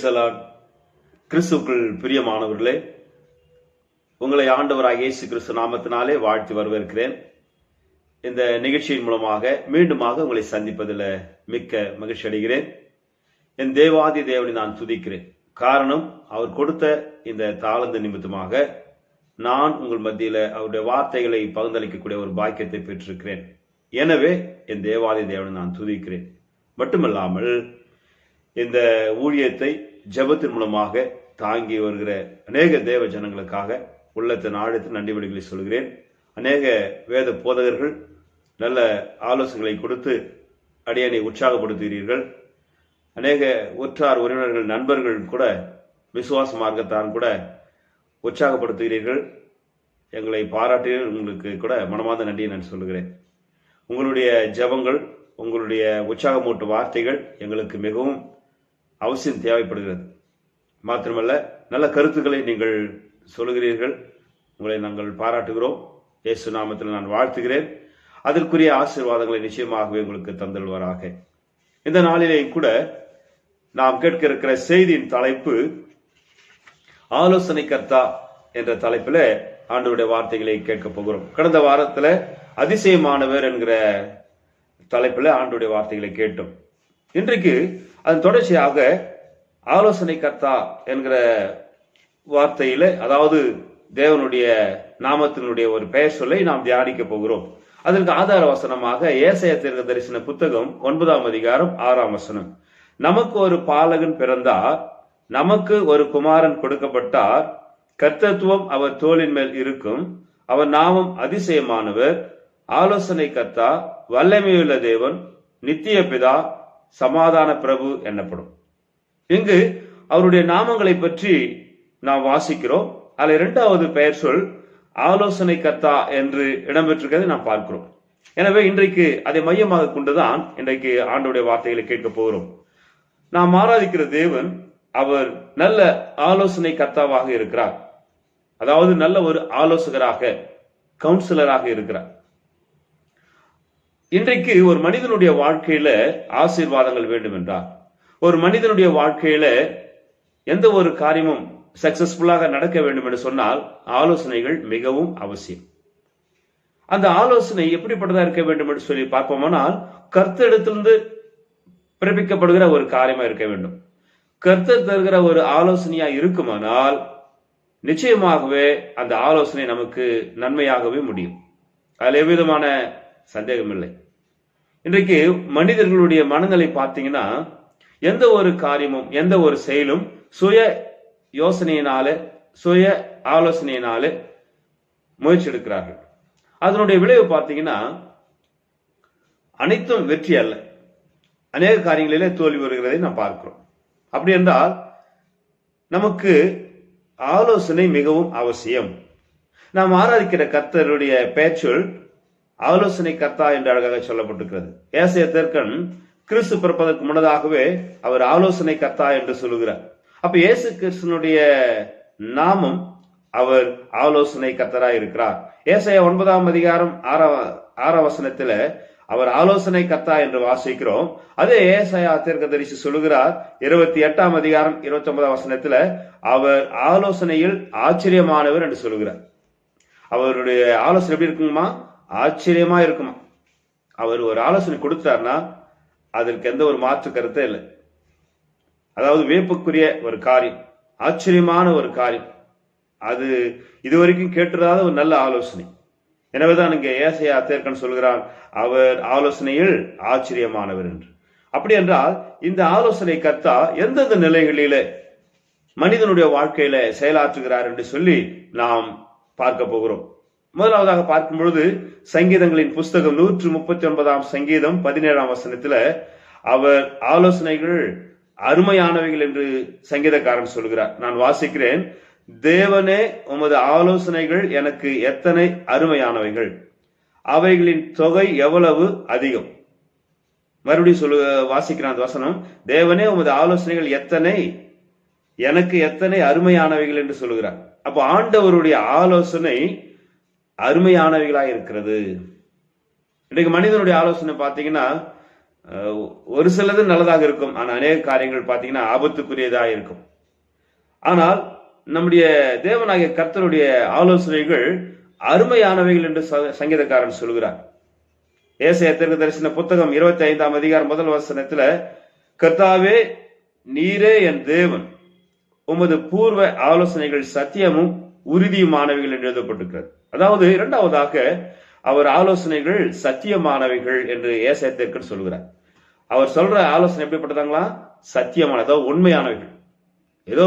Praise the Lord. கிறிஸ்துவுக்குள் பிரியமானவர்களே, உங்களை ஆண்டவராகிய இயேசு கிறிஸ்து நாமத்தினாலே வாழ்த்தி வரவேற்கிறேன். இந்த நிகழ்ச்சியின் மூலமாக மீண்டுமாக உங்களை சந்திப்பதில் மிக்க மகிழ்ச்சி அடைகிறேன். என் தேவாதி தேவனை நான் துதிக்கிறேன். காரணம், அவர் கொடுத்த இந்த தாளந்து நிமித்தமாக நான் உங்கள் மத்தியில் அவருடைய வார்த்தைகளை பகிர்ந்தளிக்கக்கூடிய ஒரு பாக்கியத்தை பெற்றிருக்கிறேன். எனவே என் தேவாதி தேவனை நான் துதிக்கிறேன். மட்டுமல்லாமல் இந்த ஊழியத்தை ஜெபத்தின் மூலமாக தாங்கி வருகிற அநேக தேவ ஜனங்களுக்காக உள்ளத்தின் ஆழத்தில் நன்றி வழிகளை சொல்கிறேன். அநேக வேத போதகர்கள் நல்ல ஆலோசனைகளை கொடுத்து அடியனை உற்சாகப்படுத்துகிறீர்கள். அநேக உற்றார் உறவினர்கள் நண்பர்கள் கூட விசுவாச மார்க்கத்தான் கூட உற்சாகப்படுத்துகிறீர்கள். எங்களை பாராட்டிய உங்களுக்கு கூட மனமார்ந்த நன்றியை நான் சொல்லுகிறேன். உங்களுடைய ஜெபங்கள், உங்களுடைய உற்சாகமூட்டும் வார்த்தைகள் எங்களுக்கு மிகவும் அவசியம் தேவைப்படுகிறது. மாத்திரமல்ல, நல்ல கருத்துக்களை நீங்கள் சொல்லுகிறீர்கள். உங்களை நாங்கள் பாராட்டுகிறோம். இயேசு நாமத்தில் நான் வாழ்த்துகிறேன். அதற்குரிய ஆசீர்வாதங்களை நிச்சயமாகவே உங்களுக்கு தந்தல்வராக. இந்த நாளிலே கூட நாம் கேட்க இருக்கிற செய்தியின் தலைப்பு ஆலோசனை கர்த்தா என்ற தலைப்பில் ஆண்டவருடைய வார்த்தைகளை கேட்க போகிறோம். கடந்த வாரத்துல அதிசயமானவர் என்கிற தலைப்பில் ஆண்டவருடைய வார்த்தைகளை கேட்டோம். இன்றைக்கு அதன் தொடர்ச்சியாக ஆலோசனை கர்த்தா என்கிற வார்த்தையில, அதாவது தேவனுடைய நாமத்தினுடைய ஒரு பெயர் சொல்லை நாம் தியானிக்க போகிறோம். அதற்கு ஆதார வசனமாக ஏசாயா தீர்க்க தரிசன புத்தகம் 9ஆம் அதிகாரம் 6ஆம் வசனம். நமக்கு ஒரு பாலகன் பிறந்தார், நமக்கு ஒரு குமாரன் கொடுக்கப்பட்டார், கர்த்தத்துவம் அவர் தோளின் மேல் இருக்கும், அவர் நாமம் அதிசயமானவர், ஆலோசனை கர்த்தா, வல்லமையுள்ள தேவன், நித்திய பிதா, சமாதான பிரபு எனப்படும். இங்கு அவருடைய நாமங்களை பற்றி நாம் வாசிக்கிறோம். அதில் 2வது பெயர் சொல் ஆலோசனை கர்த்தா என்று இடம்பெற்றிருக்கிறதை நாம் பார்க்கிறோம். எனவே இன்றைக்கு அதை மையமாக கொண்டுதான் இன்றைக்கு ஆண்டவருடைய வார்த்தைகளை கேட்க போகிறோம். நாம் ஆராதிக்கிற தேவன் அவர் நல்ல ஆலோசனை கர்த்தாவாக இருக்கிறார். அதாவது நல்ல ஒரு ஆலோசகராக, கவுன்சிலராக இருக்கிறார். இன்றைக்கு ஒரு மனிதனுடைய வாழ்க்கையில ஆசீர்வாதங்கள் வேண்டும் என்றார், ஒரு மனிதனுடைய வாழ்க்கையில எந்த ஒரு காரியமும் சக்சஸ்ஃபுல்லாக நடக்க வேண்டும் என்று சொன்னால் ஆலோசனைகள் மிகவும் அவசியம். அந்த ஆலோசனை எப்படிப்பட்டதா இருக்க வேண்டும் என்று சொல்லி பார்ப்போமானால், கர்த்தரிடத்திலிருந்து பிறப்பிக்கப்படுகிற ஒரு காரியமா இருக்க வேண்டும். கர்த்தர் தருகிற ஒரு ஆலோசனையா இருக்குமானால் நிச்சயமாகவே அந்த ஆலோசனை நமக்கு நன்மையாகவே முடியும். அதில் எவ்விதமான சந்தேகம் இல்லை. இன்றைக்கு மனிதர்களுடைய மனநிலை பார்த்தீங்கன்னா, எந்த ஒரு காரியமும் எந்த ஒரு செயலும் சுய யோசனையினால, சுய ஆலோசனையினால முயற்சி எடுக்கிறார்கள். அதனுடைய விளைவு பார்த்தீங்கன்னா அனைத்தும் வெற்றி அல்ல. அநேக காரியங்களிலே தோல்வி வருகிறதை நாம் பார்க்கிறோம். அப்படி என்றால் நமக்கு ஆலோசனை மிகவும் அவசியம். நாம் ஆராதிக்கிற கர்த்தருடைய பெயர்ச்சொல் ஆலோசனை கர்த்தா என்று அழகாக சொல்லப்பட்டிருக்கிறது. ஏசாயா தீர்க்கன் கிறிஸ்து பிறப்பதற்கு முன்னதாகவே அவர் ஆலோசனை கர்த்தா என்று சொல்லுகிறார். அப்ப இயேசு கிறிஸ்துனுடைய நாமம் அவர் ஆலோசனை கர்த்தராய் இருக்கிறார். ஏசாயா 9ஆம் அதிகாரம் 6ஆம் வசனத்துல அவர் ஆலோசனை கர்த்தா என்று வாசிக்கிறோம். அதே ஏசாயா தீர்க்கதரிசி சொல்லுகிறார் 28ஆம் அதிகாரம் 29ஆம் வசனத்துல அவர் ஆலோசனையில் ஆச்சரியமானவர் என்று சொல்லுகிறார். அவருடைய ஆலோசனை எப்படி இருக்குமா? ஆச்சரியமா இருக்குமா. அவர் ஒரு ஆலோசனை கொடுத்தார்னா அதற்கு எந்த ஒரு மாற்று கருத்தே இல்லை. அதாவது வியப்புக்குரிய ஒரு காரியம், ஆச்சரியமான ஒரு காரியம், அது இதுவரைக்கும் கேட்டிராத ஒரு நல்ல ஆலோசனை. எனவேதான் இங்கே ஏசாயா தீர்க்கன் சொல்கிறான் அவர் ஆலோசனையில் ஆச்சரியமானவர் என்று. அப்படி என்றால் இந்த ஆலோசனை கர்த்தா எந்தெந்த நிலைகளிலே மனிதனுடைய வாழ்க்கையில செயலாற்றுகிறார் என்று சொல்லி நாம் பார்க்க போகிறோம். முதலாவதாக பார்க்கும் பொழுது சங்கீதங்களின் புஸ்தகம் 139ஆம் சங்கீதம் 17ஆம் வசனத்துல அவர் ஆலோசனைகள் அருமையானவைகள் என்று சங்கீதக்காரன் சொல்கிறார். நான் வாசிக்கிறேன், தேவனே உமது ஆலோசனைகள் எனக்கு எத்தனை அருமையானவைகள், அவைகளின் தொகை எவ்வளவு அதிகம். மறுபடியும் வாசிக்கிறான் அந்த வசனம், தேவனே உமது ஆலோசனைகள் எத்தனை, எனக்கு எத்தனை அருமையானவைகள் என்று சொல்லுகிறார். அப்போ ஆண்டவருடைய ஆலோசனை அருமையானவைகளாக இருக்கிறது. இன்றைக்கு மனிதனுடைய ஆலோசனை பார்த்தீங்கன்னா ஒரு சிலது நல்லதாக இருக்கும், ஆனால் அநேக காரியங்கள் பார்த்தீங்கன்னா ஆபத்துக்குரியதாக இருக்கும். ஆனால் நம்முடைய தேவனாகிய கர்த்தருடைய ஆலோசனைகள் அருமையானவைகள் என்று சங்கீதக்காரன் சொல்கிறார். ஏசாயா தீர்க்கதரிசன புத்தகம் 25ஆம் அதிகாரம் 1 வசனத்துல, கர்த்தாவே நீரே என் தேவன், உமது பூர்வ ஆலோசனைகள் சத்தியமும் உறுதியுமானவைகள் என்று எழுதப்பட்டிருக்கிறது. அதாவது இரண்டாவதாக அவர் ஆலோசனைகள் சத்தியமானவைகள் என்று ஏசாயா தீர்க்கதரிசனம் சொல்கிறார். அவர் சொல்ற ஆலோசனை எப்படிப்பட்டதாங்களா? சத்தியமான, அதாவது உண்மையானவைகள். ஏதோ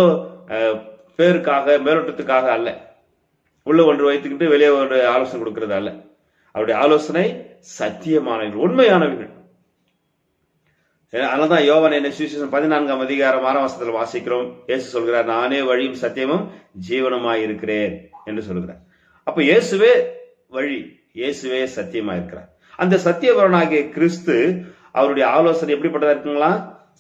பேருக்காக மேலோட்டத்துக்காக அல்ல, உள்ள ஒன்று வைத்துக்கிட்டு வெளியே ஒரு ஆலோசனை கொடுக்கிறது அல்ல. அவருடைய ஆலோசனை சத்தியமானவைகள், உண்மையானவைகள். அதனால்தான் யோவான் என்ன சுவிசேஷம் 14ஆம் அதிகாரம் 6ஆம் வசனத்தில் வாசிக்கிறோம். இயேசு சொல்கிறார், நானே வழியும் சத்தியமும் ஜீவனமாய் இருக்கிறேன் என்று சொல்கிறார். அப்ப இயேசுவே வழி, இயேசுவே சத்தியமா இருக்கிறார். அந்த சத்தியபரனாகிய கிறிஸ்து அவருடைய ஆலோசனை எப்படிப்பட்டதா இருக்குங்களா?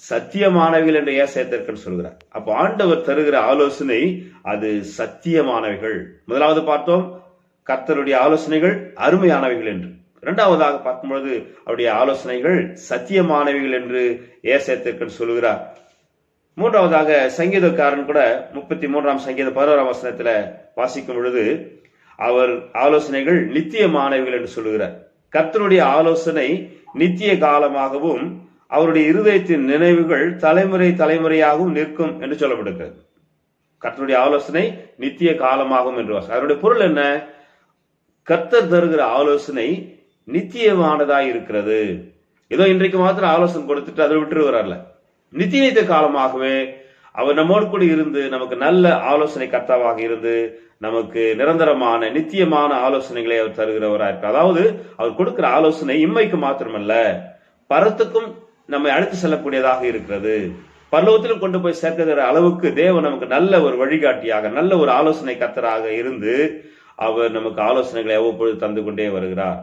சத்தியமானவைகள் என்று ஏசாயா சொல்கிறார். அப்போ ஆண்டவர் தருகிற ஆலோசனை அது சத்தியமானவைகள். முதலாவது பார்த்தோம், கர்த்தருடைய ஆலோசனைகள் அருமையானவைகள் என்று. இரண்டாவதாக பார்க்கும்பொழுது அவருடைய ஆலோசனைகள் சத்தியமானவைகள் என்று ஏசாயா சொல்கிறார். மூன்றாவதாக சங்கீதக்காரன் கூட 33ஆம் சங்கீதம் 11ஆம் வசனத்துல வாசிக்கும் பொழுது அவர் ஆலோசனைகள் நித்தியமானவைகள் என்று சொல்லுகிறார். கர்த்தருடைய ஆலோசனை நித்திய காலமாகவும் அவருடைய இருதயத்தின் நினைவுகள் தலைமுறை தலைமுறையாகவும் நிற்கும் என்று சொல்லப்படுகிறது. கர்த்தருடைய ஆலோசனை நித்திய காலமாகும் என்று. அவருடைய பொருள் என்ன? கர்த்தர் தருகிற ஆலோசனை நித்தியமானதாய் இருக்கிறது. ஏதோ இன்றைக்கு மாத்திரம் ஆலோசனை கொடுத்துட்டு அதை விட்டுருவார்ல, நித்திய காலமாகவே அவர் நம்மோடு கூட இருந்து நமக்கு நல்ல ஆலோசனை கர்த்தாவாக இருந்து நமக்கு நிரந்தரமான நித்தியமான ஆலோசனைகளை அவர் தருகிறவராக இருக்கிறார். அதாவது அவர் கொடுக்கிற ஆலோசனை இம்மைக்கு மாத்திரமல்ல, பரத்துக்கும் நம்மை அழைத்து செல்லக்கூடியதாக இருக்கிறது. பரலோகத்திலும் கொண்டு போய் சேர்க்கிற அளவுக்கு தேவன் நமக்கு நல்ல ஒரு வழிகாட்டியாக, நல்ல ஒரு ஆலோசனை கர்த்தராக இருந்து அவர் நமக்கு ஆலோசனைகளை அவ்வப்பொழுது தந்து கொண்டே வருகிறார்.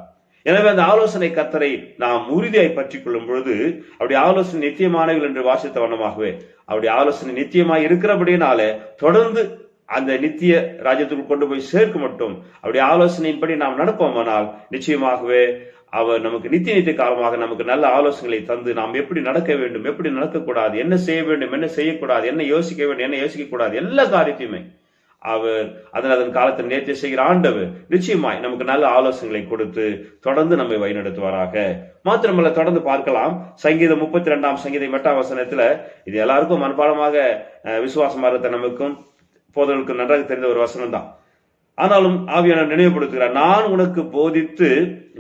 எனவே அந்த ஆலோசனை கர்த்தரை நாம் உறுதியாய் பற்றி கொள்ளும் பொழுது அவருடைய ஆலோசனை நித்தியமானவர்கள் என்று வாசித்த வண்ணமாகவே அவருடைய ஆலோசனை நித்தியமாய் இருக்கிறபடினால தொடர்ந்து அந்த நித்திய ராஜ்யத்துக்குள் கொண்டு போய் சேர்க்க மட்டும் அவருடைய ஆலோசனையின்படி நாம் நடப்போமானால் நிச்சயமாகவே அவர் நமக்கு நித்திய காலமாக நமக்கு நல்ல ஆலோசனைகளை தந்து நாம் எப்படி நடக்க வேண்டும், எப்படி நடக்கக்கூடாது, என்ன செய்ய வேண்டும், என்ன செய்யக்கூடாது, என்ன யோசிக்க வேண்டும், என்ன யோசிக்க கூடாது, எல்லா காரியத்தையுமே அவர் அதன் காலத்தில் நேர்த்தி செய்கிற ஆண்டவர் நிச்சயமாய் நமக்கு நல்ல ஆலோசனைகளை கொடுத்து தொடர்ந்து நம்மை வழிநடத்துவாராக. மாத்திரமல்ல, தொடர்ந்து பார்க்கலாம். சங்கீதம் 32ஆம் சங்கீதம் 8ஆம் வசனத்துல இது எல்லாருக்கும் மனப்பாடமாக விசுவாசமா இருந்த நமக்கும் போதவர்களுக்கு நன்றாக தெரிந்த ஒரு வசனம் தான். ஆனாலும் ஆவியானவர் நினைவுபடுத்துகிறார், நான் உனக்கு போதித்து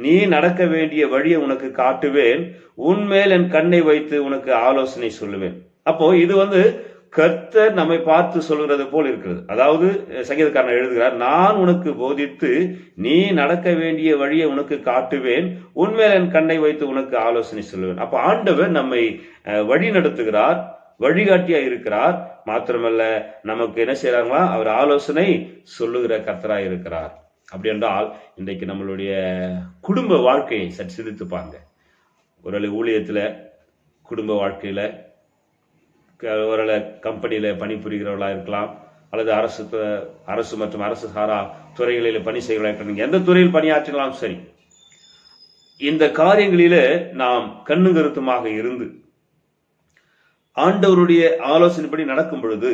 நீ நடக்க வேண்டிய வழியை உனக்கு காட்டுவேன், உன்மேல் என் கண்ணை வைத்து உனக்கு ஆலோசனை சொல்லுவேன். அப்போ இது கர்த்தர் நம்மை பார்த்து சொல்கிறது போல் இருக்கிறது. அதாவது சங்கீதக்காரன் எழுதுகிறார், நான் உனக்கு போதித்து நீ நடக்க வேண்டிய வழியை உனக்கு காட்டுவேன், உன்மேல் என் கண்ணை வைத்து உனக்கு ஆலோசனை சொல்லுவேன். அப்ப ஆண்டவர் நம்மை வழி நடத்துகிறார், வழிகாட்டியா இருக்கிறார். மாத்திரமல்ல, நமக்கு என்ன செய்யறாங்களா, அவர் ஆலோசனை சொல்லுகிற கர்த்தராய் இருக்கிறார். அப்படி என்றால் இன்றைக்கு நம்மளுடைய குடும்ப வாழ்க்கையை சற்று சிந்தித்து பாருங்க. ஒரு ஊழியத்துல, குடும்ப வாழ்க்கையில, ஒரு கம்பெனியில பணிபுரிகிறவர்களா இருக்கலாம், அல்லது அரசு மற்றும் அரசு சாரா துறைகளில் பணி செய்கிறவர்களாக, எந்த துறையில் பணியாற்றினாலும் சரி, இந்த காரியங்களில நாம் கண்ணு கருத்துமாக இருந்து ஆண்டவருடைய ஆலோசனைப்படி நடக்கும் பொழுது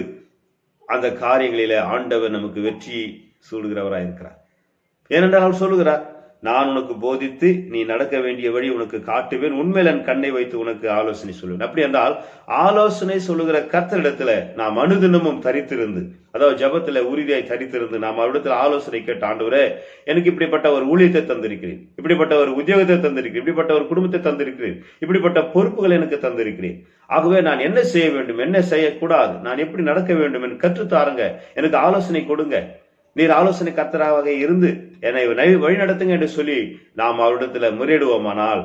அந்த காரியங்களில ஆண்டவர் நமக்கு வெற்றி சூடுகிறவராக இருக்கிறார். ஏனென்றால் அவர் சொல்லுகிறார், நான் உனக்கு போதித்து நீ நடக்க வேண்டிய வழி உனக்கு காட்டுவேன், உண்மையில் என் கண்ணை வைத்து உனக்கு ஆலோசனை சொல்லுவேன். அப்படி என்றால் ஆலோசனை சொல்லுகிற கர்த்தரிடத்துல நாம் அனுதினமும் தரித்திருந்து, அதாவது ஜபத்துல உறுதியாய் தரித்திருந்து நாம் அவரிடத்துல ஆலோசனை கேட்ட, ஆண்டவரே எனக்கு இப்படிப்பட்ட ஒரு ஊழியத்தை தந்திருக்கிறேன், இப்படிப்பட்ட ஒரு உத்தியோகத்தை தந்திருக்கிறேன், இப்படிப்பட்ட ஒரு குடும்பத்தை தந்திருக்கிறேன், இப்படிப்பட்ட பொறுப்புகள் எனக்கு தந்திருக்கிறேன், ஆகவே நான் என்ன செய்ய வேண்டும், என்ன செய்யக்கூடாது, நான் எப்படி நடக்க வேண்டும் என்று கற்றுத்தாருங்க, எனக்கு ஆலோசனை கொடுங்க, நீர் ஆலோசனை கர்த்தராக இருந்து என்னை வழி நடத்துங்க என்று சொல்லி நாம் அவரிடத்துல முறையிடுவோமானால்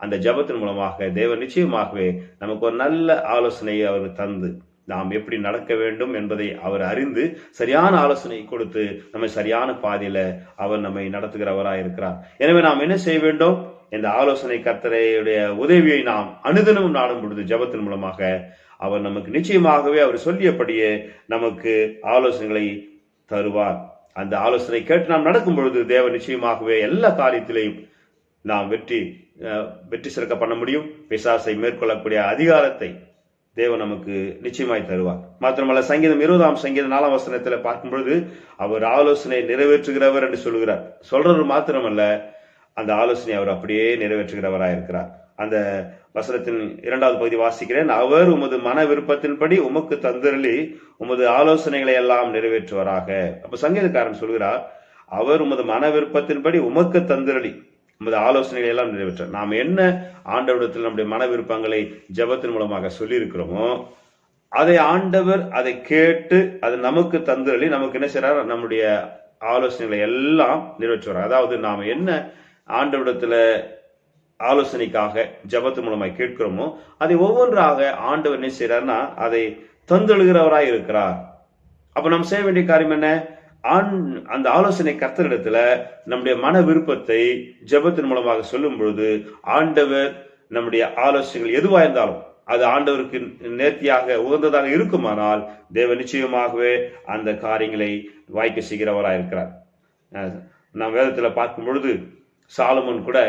அந்த ஜபத்தின் மூலமாக தேவன் நிச்சயமாகவே நமக்கு ஒரு நல்ல ஆலோசனையை அவர் தந்து நாம் எப்படி நடக்க வேண்டும் என்பதை அவர் அறிந்து சரியான ஆலோசனை கொடுத்து நம்மை சரியான பாதையில அவர் நம்மை நடத்துகிறவராக இருக்கிறார். எனவே நாம் என்ன செய்ய வேண்டும், இந்த ஆலோசனை கர்த்தருடைய உதவியை நாம் அனுதினமும் நாடும் பொழுது ஜபத்தின் மூலமாக அவர் நமக்கு நிச்சயமாகவே அவர் சொல்லியபடியே நமக்கு ஆலோசனைகளை தருவார். அந்த ஆலோசனை கேட்டு நாம் நடக்கும் பொழுது தேவன் நிச்சயமாகவே எல்லா காரியத்திலையும் நாம் வெற்றி சிறக்க பண்ண முடியும். பிசாசை மேற்கொள்ளக்கூடிய அதிகாரத்தை தேவன் நமக்கு நிச்சயமாய் தருவார். மாத்திரமல்ல, சங்கீதம் 20 சங்கீதம் 4 வசனத்துல பார்க்கும் பொழுது அவர் ஆலோசனை நிறைவேற்றுகிறவர் என்று சொல்கிறார். சொல்றது மாத்திரமல்ல, அந்த ஆலோசனை அவர் அப்படியே நிறைவேற்றுகிறவராய் இருக்கிறார். அந்த வசனத்தின் 2வது பகுதி வாசிக்கிறேன். அவர் உமது மன விருப்பத்தின்படி உமக்கு தந்தருளி உமது ஆலோசனைகளை எல்லாம் நிறைவேற்றுவராக. அப்ப சங்கீதக்காரன் சொல்கிறார், அவர் உமது மன விருப்பத்தின்படி உமக்கு தந்தருளி உமது ஆலோசனைகளை எல்லாம் நிறைவேற்ற. நாம் என்ன ஆண்டவரிடத்தில் நம்முடைய மன விருப்பங்களை ஜெபத்தின் மூலமாக சொல்லி இருக்கிறோமோ அதை ஆண்டவர் அதை கேட்டு அது நமக்கு தந்தருளி நமக்கு என்ன செய்றார், நம்முடைய ஆலோசனைகளை எல்லாம் நிறைவேற்றுவார். அதாவது நாம் என்ன ஆண்டவரிடத்துல ஆலோசனைக்காக ஜெபத்தின் மூலமாக கேட்கிறோமோ அதை ஒவ்வொன்றாக ஆண்டவர் என்ன செய்யறாருன்னா அதை தந்தெழுகிறவராய் இருக்கிறார். அப்ப நாம் செய்ய வேண்டிய காரியம் என்ன, அந்த ஆலோசனை கர்த்தரிடத்துல நம்முடைய மன விருப்பத்தை ஜெபத்தின் மூலமாக சொல்லும் பொழுது ஆண்டவர் நம்முடைய ஆலோசனைகள் எதுவா இருந்தாலும் அது ஆண்டவருக்கு நேர்த்தியாக உகந்ததாக இருக்குமானால் தேவன் நிச்சயமாகவே அந்த காரியங்களை வாய்க்க செய்கிறவராய் இருக்கிறார். நாம் வேதத்துல பார்க்கும் பொழுது சாலமோன் கூட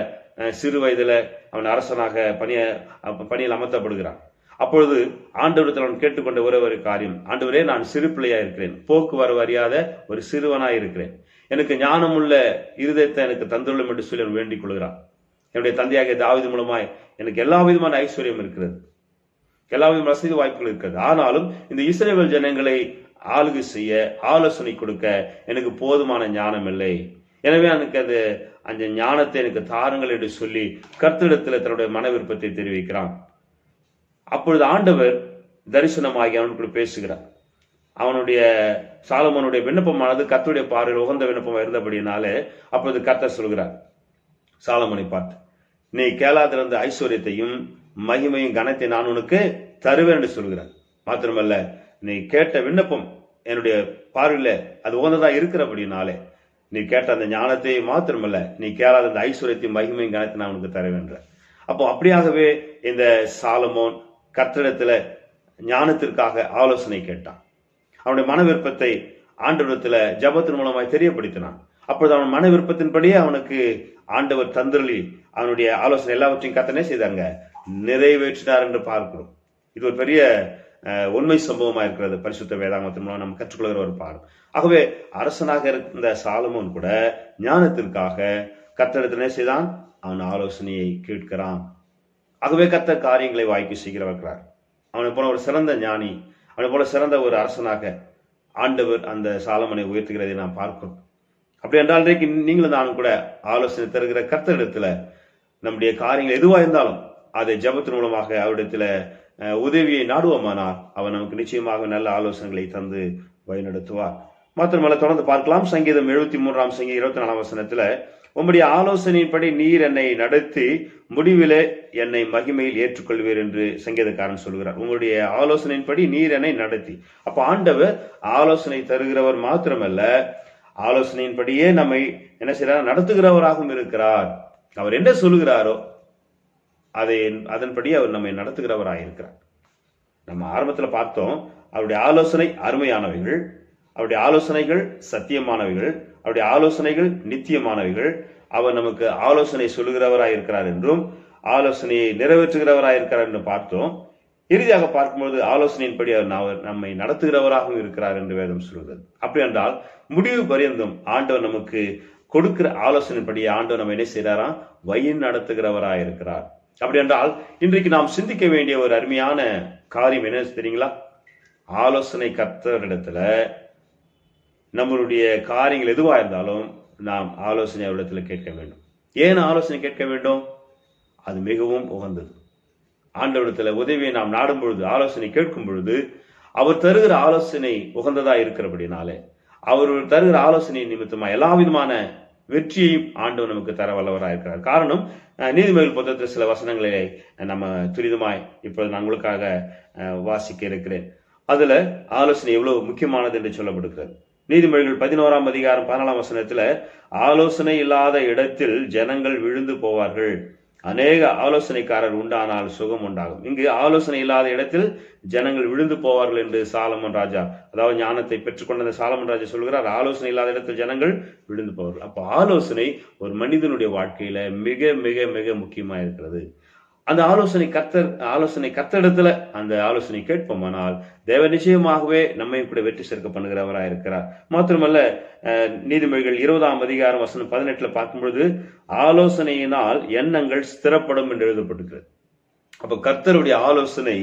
சிறு வயதுல அவன் அரசனாக பணியில் அமர்த்தப்படுகிறான். அப்பொழுது ஆண்டவரிடத்தில் அவன் கேட்டுக்கொண்ட ஒரு காரியம், ஆண்டவரே, நான் சிறு பிள்ளையா இருக்கிறேன், போக்குவரவு அறியாத ஒரு சிறுவனாய் இருக்கிறேன், எனக்கு ஞானமுள்ள இருதயத்தை எனக்கு தந்துள்ளும் என்று சொல்லி அவன் வேண்டிக் கொள்கிறான். என்னுடைய தந்தையாக தாவீது மூலமாய் எனக்கு எல்லா விதமான ஐஸ்வர்யம் இருக்கிறது, எல்லா விதமான வசதி வாய்ப்புகள் இருக்கிறது. ஆனாலும் இந்த இஸ்ரவேல் ஜனங்களை ஆளுகை செய்ய ஆலோசனை கொடுக்க எனக்கு போதுமான ஞானம் இல்லை. எனவே எனக்கு அந்த ஞானத்தை எனக்கு தாருங்கள் என்று சொல்லி கர்த்தரிடத்தில் தன்னுடைய மன விருப்பத்தை தெரிவிக்கிறான். அப்பொழுது ஆண்டவர் தரிசனமாகி அவனுக்கு பேசுகிறார். அவனுடைய சாலமோனுடைய விண்ணப்பமானது கர்த்தருடைய பார்வையில் உகந்த விண்ணப்பமாக இருந்தபடினாலே அப்பொழுது கர்த்தர் சொல்கிறார் சாலமோனை பார்த்து, நீ கேளாதிருந்த ஐஸ்வர்யத்தையும் மகிமையும் கனத்தை நான் உனக்கு தருவேன் என்று சொல்கிறார். மாத்திரமல்ல, நீ கேட்ட விண்ணப்பம் என்னுடைய பார்வையில அது உகந்ததா இருக்கிறபடினாலே நீ கேட்ட அந்த ஞானத்தை மாத்திரமல்ல, நீ கேளாத அந்த ஐஸ்வர்யத்தையும் மகிமையும் கனத்தை நான் உனக்கு தருவேன்ற. அப்போ அப்படியாகவே இந்த சாலமோன் கர்த்தரிடத்துல ஞானத்திற்காக ஆலோசனை கேட்டான். அவனுடைய மன விருப்பத்தை ஆண்டவரிடத்துல ஜெபத்தின் மூலமாய் தெரியப்படுத்தினான். அப்பொழுது அவன் மன விருப்பத்தின்படியே அவனுக்கு ஆண்டவர் தந்தருளி அவனுடைய ஆலோசனை எல்லாவற்றையும் கர்த்தனே செய்தாங்க நிறைவேற்றினார் என்று பார்க்கிறோம். இது ஒரு பெரிய உண்மை சம்பவமா இருக்கிறது. பரிசுத்த வேதாகமத்தின் மூலம் நம்ம கற்றுக்கொள்கிற ஒரு பாடம். ஆகவே அரசனாக இருந்த சாலமோன் கூட ஞானத்திற்காக கர்த்தரிடத்திலே செய்தான், அவன் ஆலோசனையை கேட்கிறான். ஆகவே கர்த்தர் காரியங்களை வாய்க்கு செய்கிறவர்களார். அவனை போல ஒரு சிறந்த ஞானி, அவனை போல சிறந்த ஒரு அரசனாக ஆண்டவர் அந்த சாலமோனை உயர்த்துகிறதை நாம் பார்க்கிறோம். அப்படி என்றால் இன்றைக்கு நீங்களும் நானும் கூட ஆலோசனை தருகிற கர்த்தரிடத்துல நம்முடைய காரியங்கள் எதுவா இருந்தாலும் அதை ஜெபத்தின் மூலமாக அவரிடத்துல உதவியை நாடுவோமானால் அவர் நமக்கு நிச்சயமாக நல்ல ஆலோசனைகளை தந்து வழிநடத்துவார். மாத்திரமல்ல, தொடர்ந்து பார்க்கலாம். சங்கீதம் 73 சங்கீதம் 24 வசனத்துல, உம்முடைய ஆலோசனையின்படி நீர் என்னை நடத்தி முடிவிலே என்னை மகிமையில் ஏற்றுக்கொள்வீர் என்று சங்கீதக்காரன் சொல்கிறார். உங்களுடைய ஆலோசனையின்படி நீர் என்னை நடத்தி. அப்ப ஆண்டவர் ஆலோசனை தருகிறவர் மாத்திரமல்ல, ஆலோசனையின்படியே நம்மை என்ன செய்யறார், நடத்துகிறவராகவும் இருக்கிறார். அவர் என்ன சொல்லுகிறாரோ அதன்படி அவர் நம்மை நடத்துகிறவராக இருக்கிறார். நம்ம ஆரம்பத்துல பார்த்தோம், அவருடைய ஆலோசனை அருமையானவைகள், அவருடைய ஆலோசனைகள் சத்தியமானவைகள், அவருடைய ஆலோசனைகள் நித்தியமானவைகள். அவர் நமக்கு ஆலோசனை சொல்லுகிறவராய் இருக்கிறார் என்றும் ஆலோசனையை நிறைவேற்றுகிறவராய் இருக்கிறார் என்று பார்த்தோம். இறுதியாக பார்க்கும்போது ஆலோசனையின்படி அவர் நம்மை நடத்துகிறவராகவும் இருக்கிறார் என்று வேதம் சொல்கிறது. அப்படி என்றால் முடிவு பரியந்தம் ஆண்டவர் நமக்கு கொடுக்கிற ஆலோசனைப்படி ஆண்டவர் நம்ம என்ன செய்யறாராம், வழி நடத்துகிறவராய் இருக்கிறார். அப்படி என்றால் இன்றைக்கு நாம் சிந்திக்க வேண்டிய ஒரு அருமையான காரியம் என்ன தெரியுங்களா, ஆலோசனை கர்த்தரிடத்துல நம்மளுடைய காரியங்கள் எதுவா இருந்தாலும் நாம் ஆலோசனை அவரிடத்துல கேட்க வேண்டும். ஏன் ஆலோசனை கேட்க வேண்டும்? அது மிகவும் உகந்தது. ஆண்டவரிடத்துல உதவியை நாம் நாடும் பொழுது, ஆலோசனை கேட்கும் பொழுது அவர் தருகிற ஆலோசனை உகந்ததா இருக்கிறபடினாலே அவர் தருகிற ஆலோசனை நிமித்தமா எல்லா விதமான வெற்றியையும் ஆண்டவர் நமக்கு தர வல்லவராக இருக்கிறார். காரணம், நீதிமொழிகள் புத்தகத்தில் சில வசனங்களை நம்ம துரிதமாய் இப்பொழுது நான் உங்களுக்காக வாசிக்க இருக்கிறேன். அதுல ஆலோசனை எவ்வளவு முக்கியமானது என்று சொல்லப்படுகிறது. நீதிமொழிகள் 11 அதிகாரம் 14 வசனத்துல, ஆலோசனை இல்லாத இடத்தில் ஜனங்கள் விழுந்து போவார்கள், அநேக ஆலோசனைக்காரர் உண்டானால் சுகம் உண்டாகும். இங்கு ஆலோசனை இல்லாத இடத்தில் ஜனங்கள் விழுந்து போவார்கள் என்று சாலமன் ராஜா, அதாவது ஞானத்தை பெற்றுக்கொண்ட சாலமன் ராஜா சொல்கிறார், ஆலோசனை இல்லாத இடத்தில் ஜனங்கள் விழுந்து போவார்கள். அப்போ ஆலோசனை ஒரு மனிதனுடைய வாழ்க்கையில மிக மிக மிக முக்கியமா இருக்கிறது. அந்த ஆலோசனை கத்தரிடத்துல அந்த ஆலோசனை கேட்போமானால் தேவன் நிச்சயமாகவே நம்மையும் கூட வெற்றி சேர்க்க பண்ணுகிறவராக இருக்கிறார். மாத்திரமல்ல, நீதிமொழிகள் 20ஆம் அதிகாரம் வசனம் 18 பார்க்கும்பொழுது ஆலோசனையினால் எண்ணங்கள் ஸ்திரப்படும் என்று எழுதப்பட்டிருக்கிறது. அப்ப கர்த்தருடைய ஆலோசனை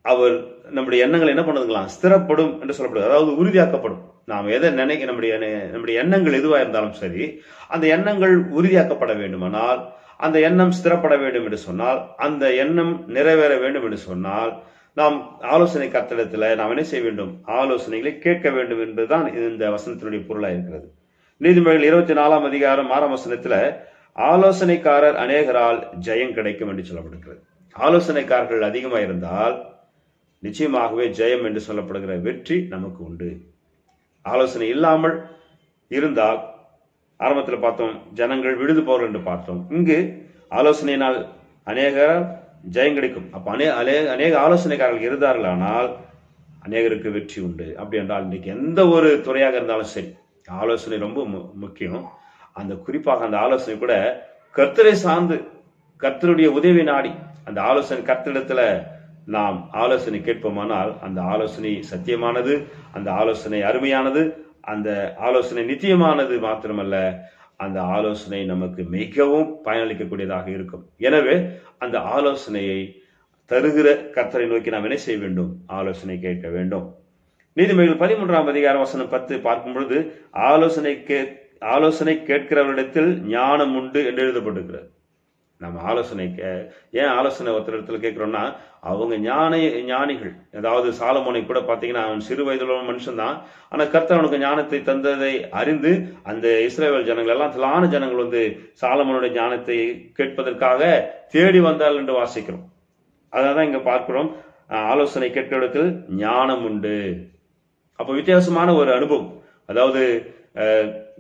அவர் நம்முடைய எண்ணங்கள் என்ன பண்ணுதுங்களாம், ஸ்திரப்படும் என்று சொல்லப்படுது. அதாவது உறுதியாக்கப்படும். நாம் எதை நம்முடைய எண்ணங்கள் எதுவாக இருந்தாலும் சரி, அந்த எண்ணங்கள் உறுதியாக்கப்பட வேண்டுமானால், அந்த எண்ணம் ஸ்திரப்பட வேண்டும் என்று சொன்னால், அந்த எண்ணம் நிறைவேற வேண்டும் என்று சொன்னால், நாம் ஆலோசனை கர்த்தரிடத்துல நாம் என்ன செய்ய வேண்டும், ஆலோசனைகளை கேட்க வேண்டும் என்பதுதான் இந்த வசனத்தினுடைய பொருளாக இருக்கிறது. நீதிமொழிகள் 24ஆம் அதிகாரம் 6ஆம் வசனத்துல ஆலோசனைக்காரர் அநேகரால் ஜெயம் கிடைக்கும் என்று சொல்லப்படுகிறது. ஆலோசனைக்காரர்கள் அதிகமாக இருந்தால் நிச்சயமாகவே ஜெயம் என்று சொல்லப்படுகிற வெற்றி நமக்கு உண்டு. ஆலோசனை இல்லாமல் இருந்தால் ஆரம்பத்தில் பார்த்தோம், ஜனங்கள் விழுது போவார்கள் என்று பார்த்தோம். இங்கு ஆலோசனையினால் அநேக ஜெயம் கிடைக்கும். அப்ப அநேக ஆலோசனைக்காரர்கள் இருந்தார்களானால் அநேகருக்கு வெற்றி உண்டு. அப்படி என்றால் இன்னைக்கு எந்த ஒரு துறையாக இருந்தாலும் சரி, ஆலோசனை ரொம்ப முக்கியம். அந்த குறிப்பாக அந்த ஆலோசனை கூட கர்த்தரை சார்ந்து கர்த்தருடைய உதவி நாடி அந்த ஆலோசனை கர்த்தரிடத்துல நாம் ஆலோசனை கேட்போமானால் அந்த ஆலோசனை சத்தியமானது, அந்த ஆலோசனை அருமையானது, அந்த ஆலோசனை நித்தியமானது. மாத்திரமல்ல, அந்த ஆலோசனை நமக்கு மிகவும் பயனளிக்கக்கூடியதாக இருக்கும். எனவே அந்த ஆலோசனையை தருகிற கர்த்தரை நோக்கி நாம் என்ன செய்ய வேண்டும், ஆலோசனை கேட்க வேண்டும். நீதிமொழிகள் 13ஆம் அதிகாரம் வசனம் 10 பார்க்கும் பொழுது ஆலோசனை கேட்கிறவரிடத்தில் ஞானம் உண்டு என்று எழுதப்பட்டிருக்கிறது. நம்ம ஏன் ஆலோசனை ஒருத்தரிடத்துல கேட்கிறோம்னா, அவங்க ஞானிகள். அதாவது சாலமோனை கூட பாத்தீங்கன்னா, அவன் சிறு வயதுள்ள மனுஷன் தான். ஆனா கர்த்தர் அவனுக்கு ஞானத்தை தந்ததை அறிந்து அந்த இஸ்ரவேல் ஜனங்கள் எல்லாம் திரளான ஜனங்கள் வந்து சாலமோனுடைய ஞானத்தை கேட்பதற்காக தேடி வந்தாள் என்று வாசிக்கிறோம். அதான் இங்க பார்க்கிறோம், ஆலோசனை கேட்கிற இடத்தில் ஞானம் உண்டு. அப்ப வித்தியாசமான ஒரு அனுபவம். அதாவது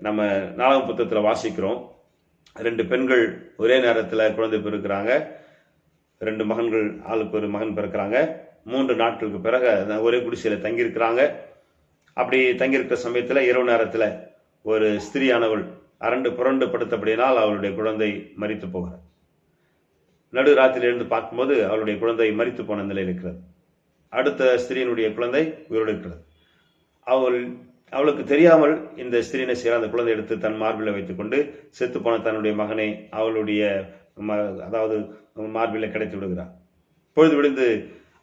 நம்ம நாலாம் புத்தகத்துல வாசிக்கிறோம், 2 பெண்கள் ஒரே நேரத்தில் குழந்தை பிறக்கிறாங்க. 2 மகன்கள், ஆளுக்கு ஒரு மகன் பிறக்கிறாங்க. 3 நாட்களுக்கு பிறகு ஒரே குடிசையில தங்கியிருக்கிறாங்க. அப்படி தங்கியிருக்கிற சமயத்துல இரவு நேரத்துல ஒரு ஸ்திரியானவள் புரண்டு படுத்தபடியினால் அவளுடைய குழந்தை மரித்து போகிறார். நடு ராத்திரியில இருந்து பார்க்கும்போது அவளுடைய குழந்தை மரித்து போன நிலையில் இருக்கிறது. அடுத்த ஸ்திரியினுடைய குழந்தை உயிரோடு இருக்கிறது. அவளுக்கு தெரியாமல் இந்த ஸ்திரீனை செய்ய அந்த குழந்தை எடுத்து தன் மார்பில வைத்துக் கொண்டு செத்து போன தன்னுடைய மகனை அவளுடைய அதாவது மார்பில கிடைத்து விடுகிறார். பொழுது விழுந்து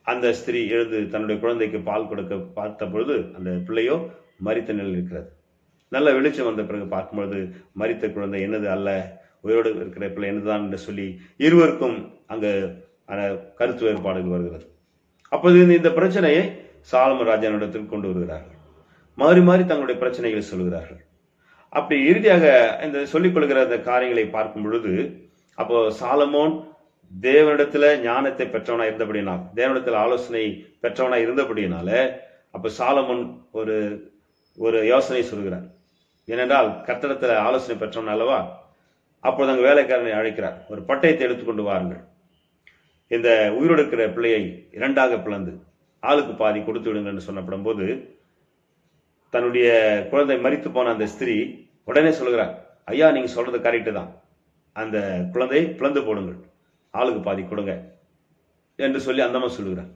அந்த ஸ்திரீ எழுந்து தன்னுடைய குழந்தைக்கு பால் கொடுக்க பார்த்த பொழுது அந்த பிள்ளையோ மரித்த நிலையில் இருக்கிறது. நல்ல வெளிச்சம் வந்த பிறகு பார்க்கும்பொழுது மரித்த குழந்தை என்னது அல்ல, உயிரோடு இருக்கிற பிள்ளை என்னதான் என்று சொல்லி இருவருக்கும் அங்கு கருத்து வேறுபாடுகள் வருகிறது. அப்போது இந்த பிரச்சனையை சாலமன் ராஜாவிடத்தில் கொண்டு வருகிறார்கள். மாறி மாறி தங்களுடைய பிரச்சனைகளை சொல்கிறார்கள். அப்படி இறுதியாக இந்த சொல்லிக் கொள்கிற அந்த காரியங்களை பார்க்கும் பொழுது, அப்போ சாலமோன் தேவனிடத்துல ஞானத்தை பெற்றவனா இருந்தபடினால், தேவனிடத்தில் ஆலோசனை பெற்றவனா இருந்தபடினால, அப்ப சாலமோன் ஒரு யோசனை சொல்கிறார். ஏனென்றால் கர்த்தரிடத்துல ஆலோசனை பெற்றவன் அல்லவா. அப்போது அங்கு வேலைக்காரனை அழைக்கிறார், ஒரு பட்டயத்தை எடுத்துக்கொண்டு வாருங்கள், இந்த உயிரோடு இருக்கிற பிள்ளையை 2ஆக பிளந்து ஆளுக்கு பாதி கொடுத்து விடுங்கள் என்று சொன்னப்படும் போது, தன்னுடைய குழந்தை மரித்து போன அந்த ஸ்திரீ உடனே சொல்கிறார், ஐயா நீங்க சொல்றது கரெக்டு தான், அந்த குழந்தையை பிளந்து போடுங்கள், ஆளுக்கு பாதி கொடுங்க என்று சொல்லி அந்தமா சொல்லுகிறார்.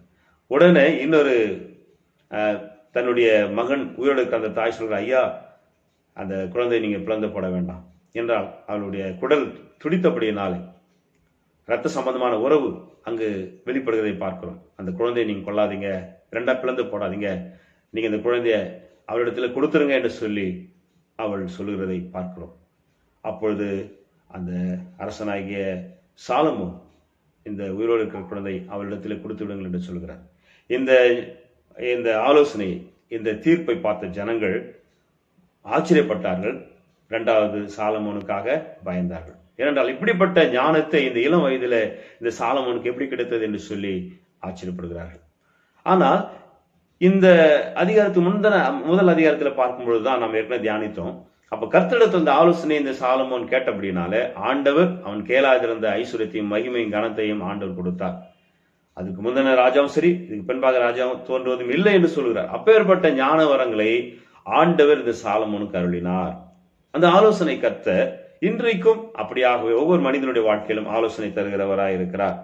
உடனே இன்னொரு தன்னுடைய மகன் உயிரோடு இருக்கிற அந்த தாய் சொல்கிறார், ஐயா அந்த குழந்தையை நீங்க பிளந்து போட வேண்டாம் என்றால் அவளுடைய குடல் துடித்தபடியினாலே இரத்த சம்பந்தமான உறவு அங்கு வெளிப்படுகிறதை பார்க்கிறோம். அந்த குழந்தையை நீங்க கொள்ளாதீங்க, 2ஆ பிளந்து போடாதீங்க, நீங்க இந்த குழந்தைய அவளிடத்துல கொடுத்துருங்க என்று சொல்லி அவள் சொல்லுகிறதை பார்க்கிறோம். அப்பொழுது அந்த அரசனாகிய சாலமோன் இந்த உயிரோடு இருக்கிற குழந்தை அவளிடத்தில் கொடுத்து விடுங்கள் என்று சொல்கிறார். இந்த ஆலோசனை, இந்த தீர்ப்பை பார்த்த ஜனங்கள் ஆச்சரியப்பட்டார்கள். 2வது சாலமோனுக்காக பயந்தார்கள். ஏனென்றால் இப்படிப்பட்ட ஞானத்தை இந்த இளம் வயதில இந்த சாலமோனுக்கு எப்படி கிடைத்தது என்று சொல்லி ஆச்சரியப்படுகிறார்கள். ஆனால் இந்த அதிகாரத்துக்கு முதல் அதிகாரத்தில் பார்க்கும்பொழுதுதான் நாம் ஏற்கனவே தியானித்தோம், அப்ப கர்த்தரிடத்தில் இந்த ஆலோசனை இந்த சாலமோன் கேட்டபடினாலே ஆண்டவர் அவன் கேளாதிருந்த ஐஸ்வர்யத்தையும் மகிமையும் கனத்தையும் ஆண்டவர் கொடுத்தார். அதுக்கு முந்தின ராஜாவும் சரி, இதுக்கு பின்பாக ராஜாவும் தோன்றுவதும் இல்லை என்று சொல்கிறார். அப்பேற்பட்ட ஞான வரங்களை ஆண்டவர் இந்த சாலமோனுக்கு அருளினார். அந்த ஆலோசனை கர்த்தர் இன்றைக்கும் அப்படியாகவே ஒவ்வொரு மனிதனுடைய வாழ்க்கையிலும் ஆலோசனை தருகிறவராய் இருக்கிறார்.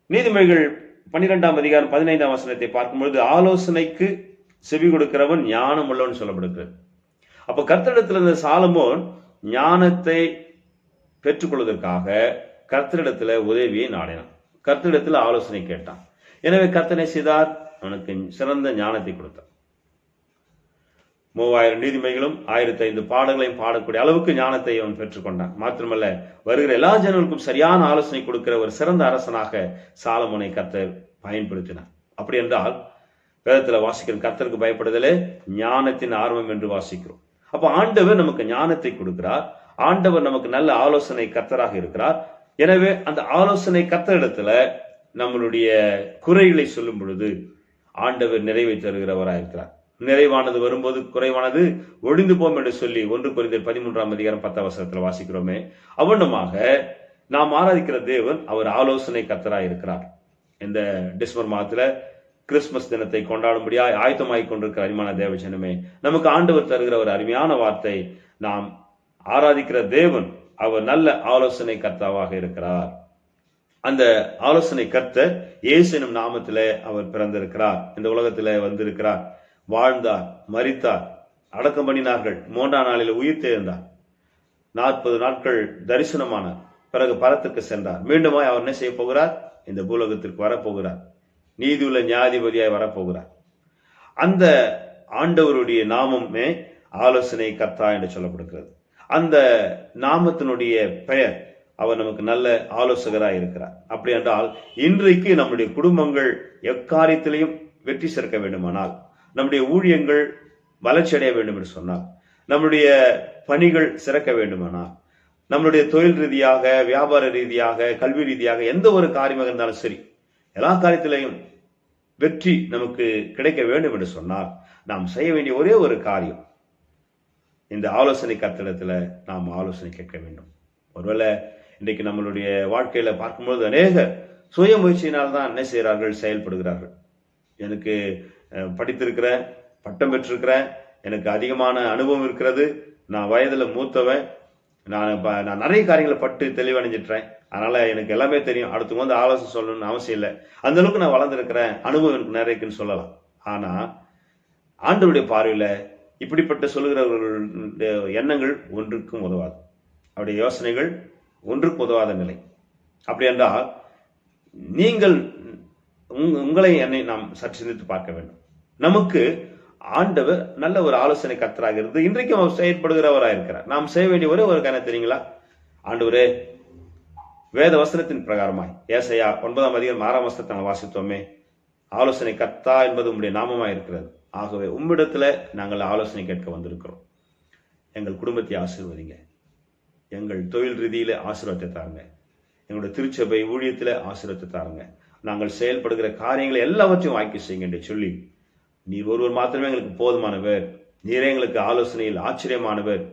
நீதிமொழிகள் 12ஆம் அதிகாரம் 15ஆம் வசனத்தை பார்க்கும்பொழுது ஆலோசனைக்கு செவி கொடுக்கிறவன் ஞானம் உள்ளவன் சொல்லப்படுகிறது. அப்ப கர்த்தரிடத்தில் இருந்த சாலமோன் ஞானத்தை பெற்றுக்கொள்வதற்காக கர்த்தரிடத்துல உதவியை நாடினான், கர்த்தரிடத்துல ஆலோசனை கேட்டான். எனவே கர்த்தனை செய்தார், அவனுக்கு சிறந்த ஞானத்தை கொடுத்தார். 3000 நீதிமைகளும் 1005 பாடங்களையும் பாடக்கூடிய அளவுக்கு ஞானத்தை அவன் பெற்றுக்கொண்டான். மாத்திரமல்ல, வருகிற எல்லா ஜனங்களுக்கும் சரியான ஆலோசனை கொடுக்கிற ஒரு சிறந்த அரசனாக சாலமோனை கர்த்தர் பயன்படுத்தினார். அப்படி என்றால் வேதத்துல வாசிக்கிற கர்த்தருக்கு பயப்படுதலே ஞானத்தின் ஆர்வம் என்று வாசிக்கிறோம். அப்ப ஆண்டவர் நமக்கு ஞானத்தை கொடுக்கிறார். ஆண்டவர் நமக்கு நல்ல ஆலோசனை கர்த்தராக இருக்கிறார். எனவே அந்த ஆலோசனை கர்த்தரிடத்துல நம்மளுடைய குறைகளை சொல்லும் பொழுது ஆண்டவர் நிறைவை தருகிறவராக இருக்கிறார். நிறைவானது வரும்போது குறைவானது ஒழிந்து போம் என்று சொல்லி 1 கொரிந்தியர் 13ஆம் அதிகாரம் 10ஆம் வசனத்தில் வாசிக்கிறோமே. அவனமாக நாம் ஆராதிக்கிற தேவன் அவர் ஆலோசனை கர்த்தராக இருக்கிறார். இந்த டிசம்பர் மாதத்துல கிறிஸ்துமஸ் தினத்தை கொண்டாடும்படியாய் ஆயத்தமாகிக் கொண்டிருக்கிற அருமையான தேவஜனமே, நமக்கு ஆண்டவர் தருகிற ஒரு அருமையான வார்த்தை, நாம் ஆராதிக்கிற தேவன் அவர் நல்ல ஆலோசனை கர்த்தாவாக இருக்கிறார். அந்த ஆலோசனை கர்த்தர் இயேசு எனும் நாமத்திலே அவர் பிறந்திருக்கிறார், இந்த உலகத்திலே வந்திருக்கிறார், வாழ்ந்தார், மரித்தார், அடக்கம் பண்ணினார்கள், 3ஆம் நாளில் உயிர் தேர்ந்தார், 40 நாட்கள் தரிசனமானார், பிறகு பரத்துக்கு சென்றார். மீண்டுமாய் அவர் என்ன செய்ய போகிறார்? இந்த பூலோகத்திற்கு வரப்போகிறார், நீதியுள்ள நியாயாதிபதியாய் வரப்போகிறார். அந்த ஆண்டவருடைய நாமமே ஆலோசனை கர்த்தா என்று சொல்லப்படுகிறது. அந்த நாமத்தினுடைய பெயர், அவர் நமக்கு நல்ல ஆலோசகராய் இருக்கிறார். அப்படி என்றால் இன்றைக்கு நம்முடைய குடும்பங்கள் எக்காரியத்திலையும் வெற்றி சேர்க்க வேண்டுமானால், நம்முடைய ஊழியங்கள் வளர்ச்சி அடைய வேண்டும் என்று சொன்னால், நம்முடைய பணிகள் சிறக்க வேண்டுமானால், நம்மளுடைய தொழில் ரீதியாக, வியாபார ரீதியாக, கல்வி ரீதியாக எந்த ஒரு காரியமாக இருந்தாலும் சரி, எல்லா காரியத்திலையும் வெற்றி நமக்கு கிடைக்க வேண்டும் என்று சொன்னால் நாம் செய்ய வேண்டிய ஒரே ஒரு காரியம், இந்த ஆலோசனை கர்த்தரிடத்துல நாம் ஆலோசனை கேட்க வேண்டும். ஒருவேளை இன்றைக்கு நம்மளுடைய வாழ்க்கையில பார்க்கும்போது அநேக சுய முயற்சியினால் தான் என்ன செய்கிறார்கள்? செயல்படுகிறார்கள். எனக்கு படித்திருக்கிறேன், பட்டம் பெற்றிருக்கிறேன், எனக்கு அதிகமான அனுபவம் இருக்கிறது, நான் வயதுல மூத்தவன், நான் நிறைய காரியங்களை பட்டு தெளிவடைஞ்சிட்டேன், அதனால எனக்கு எல்லாமே தெரியும், அடுத்து வந்து ஆலோசனை சொல்லணும்னு அவசியம் இல்லை, அந்த அளவுக்கு நான் வளர்ந்துருக்கிறேன், அனுபவம் எனக்கு நிறைய இருக்குன்னு சொல்லலாம். ஆனா ஆண்டவருடைய பார்வையில இப்படிப்பட்ட சொல்லுகிறவர்களுடைய எண்ணங்கள் ஒன்றுக்கும் உதவாது, அவருடைய யோசனைகள் ஒன்றுக்கு உதவாத நிலை. அப்படி என்றால் நீங்கள் உங்களை என்னை நாம் சற்று சிந்தித்து பார்க்க வேண்டும். நமக்கு ஆண்டவர் நல்ல ஒரு ஆலோசனை கர்த்தராக இருந்து இன்றைக்கும் அவர் செயற்படுகிறவராக இருக்கிறார். நாம் செய்ய வேண்டிய ஒரே ஒரு காரணம் தெரியுங்களா? ஆண்டவரே, வேத வசனத்தின் பிரகாரமாய் ஏசாயா 9ஆம் அதிகாரம் 6ஆம் வசனத்தை நாம் வாசித்தோமே, ஆலோசனை கர்த்தா என்பது உம்முடைய நாமமாய் இருக்கிறது. ஆகவே உம்மிடத்துல நாங்கள் ஆலோசனை கேட்க வந்திருக்கிறோம். எங்கள் குடும்பத்தை ஆசீர்வதிங்க, எங்கள் தொழில் ரீதியில ஆசீர்வாதத்தை தாருங்க, எங்களுடைய திருச்சபை ஊழியத்தில ஆசீர்வாதத்தை தாருங்க, நாங்கள் செயல்படுகிற காரியங்களை எல்லாவற்றையும் வாங்கி செய்யுங்க என்று சொல்லி, நீர் ஒருவர் மாத்திரமே எங்களுக்கு போதுமானவர், நீரே எங்களுக்கு ஆலோசனையில் ஆச்சரியமானவர்,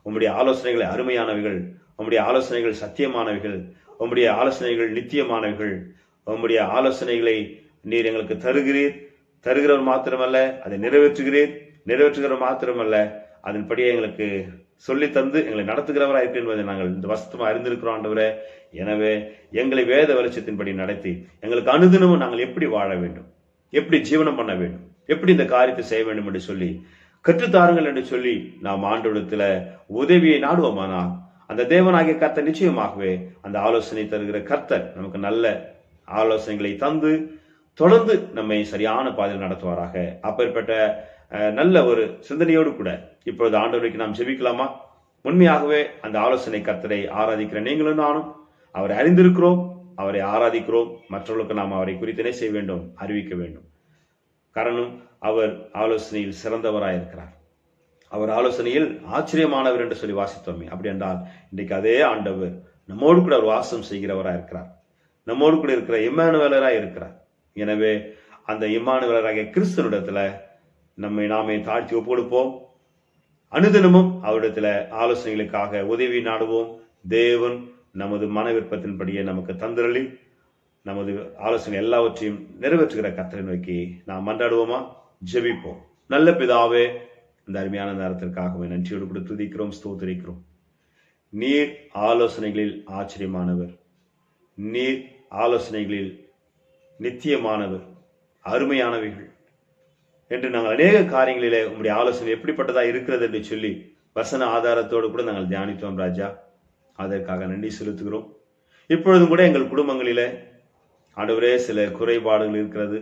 உம்முடைய ஆலோசனைகள் அருமையானவைகள், உம்முடைய ஆலோசனைகள் சத்தியமானவைகள், உம்முடைய ஆலோசனைகள் நித்தியமானவைகள், உம்முடைய ஆலோசனைகளை நீர் எங்களுக்கு தருகிறீர், தருகிறவர் மாத்திரமல்ல அதை நிறைவேற்றுகிறீர், நிறைவேற்றுகிறவர் மாத்திரமல்ல அதன்படியே எங்களுக்கு சொல்லி தந்து எங்களை நடத்துகிறவராக இருக்கு என்பதை நாங்கள் இந்த வசனமா அறிந்திருக்கிறோம் ஆண்டவரே. எனவே எங்களை வேத வெளிச்சத்தின்படி நடத்தி எங்களுக்கு அனுதினமும் நாங்கள் எப்படி வாழ வேண்டும், எப்படி ஜீவனம் பண்ண வேண்டும், எப்படி இந்த காரியத்தை செய்ய வேண்டும் என்று சொல்லி கற்றுத்தாருங்கள் என்று சொல்லி நாம் ஆண்டவரிடத்துல உதவியை நாடுவோமானால் அந்த தேவனாகிய கர்த்தர் நிச்சயமாகவே அந்த ஆலோசனை தருகிற கர்த்தர் நமக்கு நல்ல ஆலோசனைகளை தந்து தொடர்ந்து நம்மை சரியான பாதையில் நடத்துவாராக. அப்பேற்பட்ட நல்ல ஒரு சிந்தனையோடு கூட இப்பொழுது ஆண்டவருக்கு நாம் ஜெபிக்கலாமா? உண்மையாகவே அந்த ஆலோசனை கர்த்தரை ஆராதிக்கிற நீங்களும் நானும் அவரை அறிந்திருக்கிறோம், அவரை ஆராதிக்கிறோம், மற்றவர்களுக்கு நாம் அவரை குறித்து செய்ய வேண்டும், அறிவிக்க வேண்டும். காரணம், அவர் ஆலோசனையில் சிறந்தவராயிருக்கிறார், அவர் ஆலோசனையில் ஆச்சரியமானவர் என்று சொல்லி வாசித்தோமே. அப்படி என்றால் இன்றைக்கு அதே ஆண்டவர் நம்மோடு கூட அவர் வாசம் செய்கிறவராக இருக்கிறார், நம்மோடு கூட இருக்கிற இம்மானுவேலராக இருக்கிறார். எனவே அந்த இம்மானுவேலராகிய கிறிஸ்துவிடத்துல நம்மை நாமே தாழ்த்தி ஒப்புக்கொடுப்போம். அனுதினமும் அவரிடத்துல ஆலோசனைகளுக்காக உதவி நாடுவோம். தேவன் நமது மன விருப்பத்தின்படியே நமக்கு தந்திரளி நமது ஆலோசனை எல்லாவற்றையும் நிறைவேற்றுகிற கர்த்தரை நோக்கி நாம் மன்றாடுவோமா? ஜெபிப்போம். நல்ல பிதாவே, இந்த அருமையான நேரத்திற்காகவே நன்றியோடு கூட துதிக்கிறோம், ஸ்தோத்திரிக்கிறோம். நீர் ஆலோசனைகளில் ஆச்சரியமானவர், நீர் ஆலோசனைகளில் நித்தியமானவர், அருமையானவைகள் என்று நாங்கள் அநேக காரியங்களிலே உங்களுடைய ஆலோசனை எப்படிப்பட்டதா இருக்கிறது என்று சொல்லி வசன ஆதாரத்தோடு கூட நாங்கள் தியானித்தோம் ராஜா. அதற்காக நன்றி செலுத்துகிறோம். இப்பொழுதும் கூட எங்கள் குடும்பங்களிலே ஆண்டவரே சில குறைபாடுகள் இருக்கிறது.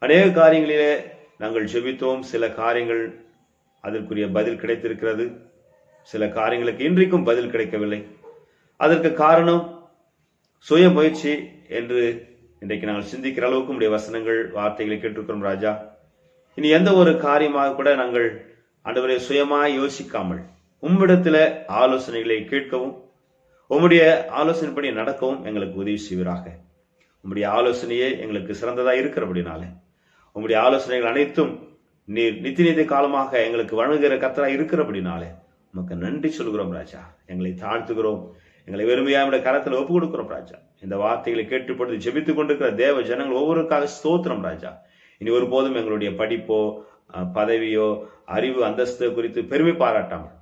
அநேக காரியங்களிலே நாங்கள் ஜெபித்தோம், சில காரியங்கள் அதற்குரிய பதில் கிடைத்திருக்கிறது, சில காரியங்களுக்கு இன்றைக்கும் பதில் கிடைக்கவில்லை. அதற்கு காரணம் சுய முயற்சி என்று இன்றைக்கு நாங்கள் சிந்திக்கிற அளவுக்கு உடைய வசனங்கள் வார்த்தைகளை கேட்டிருக்கிறோம் ராஜா. இனி எந்த ஒரு காரியமாக கூட நாங்கள் ஆண்டவரே சுயமாய் யோசிக்காமல் உம்மிடத்துல ஆலோசனைகளை கேட்கவும் உம்முடைய ஆலோசனைப்படி நடக்கவும் எங்களுக்கு உதவி செய்வீராக. உம்முடைய ஆலோசனையே எங்களுக்கு சிறந்ததா இருக்கிறபடினாலே உம்முடைய ஆலோசனைகள் அனைத்தும் நீர் நித்திய காலமாக எங்களுக்கு வழங்குகிற கர்த்தரா இருக்கிறபடினாலே உமக்கு நன்றி சொல்கிறோம் ராஜா. எங்களை தாழ்த்துகிறோம், எங்களை வெறுமையாக கரத்தில் ஒப்பு கொடுக்கிறோம் ராஜா. இந்த வார்த்தைகளை கேட்டுப்பொழுது ஜெபித்துக் கொண்டிருக்கிற தேவ ஜனங்கள் ஒவ்வொருக்காக ஸ்தோத்திரம் ராஜா. இனி ஒருபோதும் எங்களுடைய படிப்போ பதவியோ அறிவு அந்தஸ்து குறித்து பெருமை பாராட்டாமல்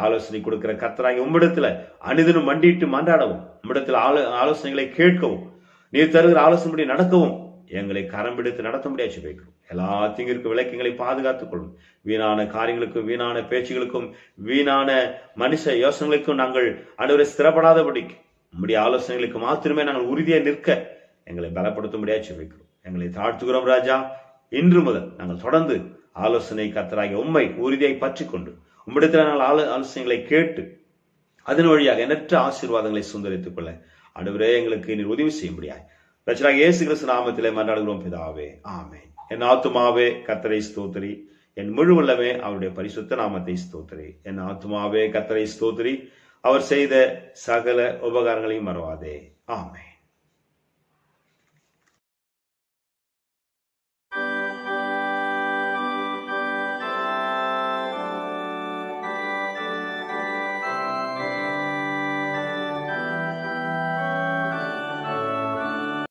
ஆலோசனை கொடுக்கிற கர்த்தராகி உம்மிடத்துல அனுதினம் மண்டிட்டு மன்றாடவும், உம்மிடத்தில் ஆலோசனைகளை கேட்கவும், நீர் தருகிற ஆலோசனைப்படி நடக்கவும் எங்களை கரம் பிடித்து நடத்த முடியாது வைக்கிறோம். எல்லா தீங்கிற்கு விளக்கங்களை பாதுகாத்துக் கொள்ளும். வீணான காரியங்களுக்கும் வீணான பேச்சுகளுக்கும் வீணான மனுஷ யோசனைகளுக்கும் நாங்கள் ஆண்டவரை ஸ்திரப்படாதபடிக்கு உம்முடைய ஆலோசனைகளுக்கு மாத்திரமே நாங்கள் உறுதியை நிற்க எங்களை பலப்படுத்த முடியாது வைக்கிறோம். எங்களை தாழ்த்துகிறோம் ராஜா. இன்று முதல் நாங்கள் தொடர்ந்து ஆலோசனை கர்த்தராகிய உம்மை உறுதியை பற்றி கொண்டு உம்மிடத்தில் நாங்கள் ஆலோசனைகளை கேட்டு அதன் வழியாக எண்ணற்ற ஆசீர்வாதங்களை சுந்தரித்துக் கொள்ள ஆண்டவரே எங்களுக்கு நீர் உதவி செய்ய முடியாது. ரட்சகராகிய இயேசு கிறிஸ்து நாமத்திலே மன்றாடுகிறோம் பிதாவே, ஆமென். என் ஆத்துமாவே கர்த்தரை ஸ்தோத்திரி, என் முழு உள்ளமே அவருடைய பரிசுத்த நாமத்தை ஸ்தோத்திரி. என் ஆத்துமாவே கர்த்தரை ஸ்தோத்திரி, அவர் செய்த சகல உபகாரங்களையும் மறவாதே. ஆமென்.